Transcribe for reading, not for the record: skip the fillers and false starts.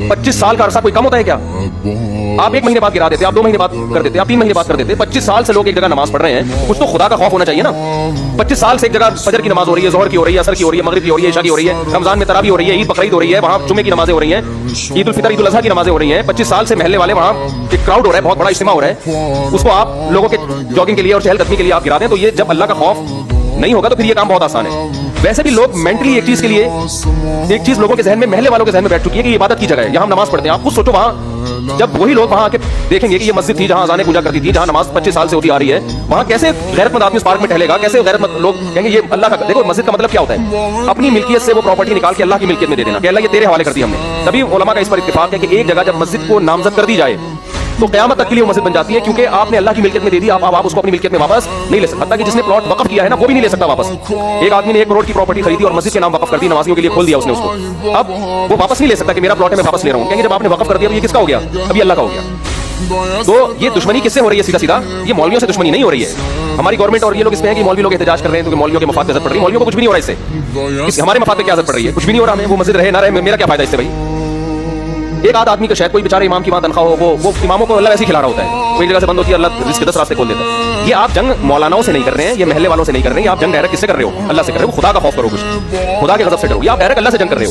25 साल का अरसा कोई कम होता है क्या? आप 1 महीने बाद गिरा देते, आप 2 महीने बाद कर देते, आप 3 महीने बाद कर देते। 25 साल से लोग एक जगह नमाज पढ़ रहे हैं, कुछ तो खुदा का खौफ होना चाहिए ना। 25 साल से एक जगह फजर की नमाज हो रही है, जोहर की हो रही है, असर की हो रही है, मगरिब की हो रही है, इशा की हो रही है, रमजान में तरावी हो रही है, ईद बकरीद हो रही है, वहाँ जुमे की नमाजें हो रही हैं, ईद उल फितर ईद उल अज़हा की नमाजें हो रही हैं। 25 साल से महल्ले वाले वहाँ एक क्राउड हो रहा है, बहुत बड़ा इज्तिमा हो रहा है, उसको आप लोगों के जॉगिंग के लिए और चहलकदमी के लिए आप गिरा दें, तो ये जब अल्लाह का खौफ नहीं होगा तो फिर ये काम बहुत आसान है। वैसे भी लोग मेंटली एक चीज के लिए, एक चीज लोगों के जहन में, महल्ले वालों के जहन में बैठ चुकी है कि ये इबादत की जगह है, यहाँ हम नमाज पढ़ते हैं। आप खुद सोचो, वहाँ जब वही लोग वहाँ आके देखेंगे कि ये मस्जिद थी जहाँ अज़ानें पूजा करती थी, जहाँ नमाज 25 साल से होती आ रही है, वहाँ कैसे गैरतमंद आदमी उस पार्क में टहलेगा, कैसे गैरतमंद लोग कहेंगे ये अल्लाह का। देखो मस्जिद का मतलब क्या होता है, अपनी मिल्कियत से वो प्रॉपर्टी निकाल के अल्लाह की मिल्कियत में दे देना कि अल्लाह ये तेरे हवाले कर दी हमने। तभी उलमा का इस पर इत्तेफाक है कि एक जगह जब मस्जिद को नामजद कर दी जाए तो क़यामत तक के लिए वो मस्जिद बन जाती है, क्योंकि आपने अल्लाह की मिल्कियत में दे दी, आप उसको अपनी मिल्कियत में वापस नहीं ले सकते। हत्ता कि जिसने प्लॉट वक़्फ किया है ना, वो भी नहीं ले सकता वापस। एक आदमी ने 1 करोड़ की प्रॉपर्टी खरीदी और मस्जिद के नाम वक़्फ कर दी, नमाजियों के लिए खोल दिया उसने उसको, अब वो वापस नहीं ले सकता कि मेरा प्लॉट है मैं वापस ले रहा हूँ। कहेंगे जब आपने वक़्फ कर दिया तो ये किसका हो गया? अभी अल्लाह का हो गया। तो ये दुश्मनी किससे हो रही है? सीधा सीधा ये मौलवियों से दुश्मनी नहीं हो रही है। हमारी गवर्नमेंट और ये लोग इसमें है कि मौलवी लोग एहतजाज कर रहे हैं क्योंकि मौलवियों के मफाद पे असर पड़ रही है। मौलवियों को कुछ भी नहीं हो रहा इससे, हमारे मफाद पे क्या असर पड़ रही है? कुछ भी नहीं हो रहा हमें। वो मस्जिद रहे ना रहे, मेरा क्या फायदा इससे भाई? एक आध आदमी का शायद कोई बेचारे इमाम की वहाँ तनख्वाह हो, वो इमामों को अल्लाह ऐसे ही खिला रहा होता है, कोई जगह से बंद होती है, अल्लाह रिस्क के 10 रास्ते खोल देता है। ये आप जंग मौलानाओं से नहीं कर रहे हैं, ये महल्ले वालों से नहीं कर रहे हैं, आप जंग डायरेक्ट किससे कर रहे हो? अल्लाह से कर रहे हो। खुदा का खौफ करो, कुछ खुदा के गज़ब से डरो। ये आप डायरेक्ट अल्लाह से जंग कर रहे हो।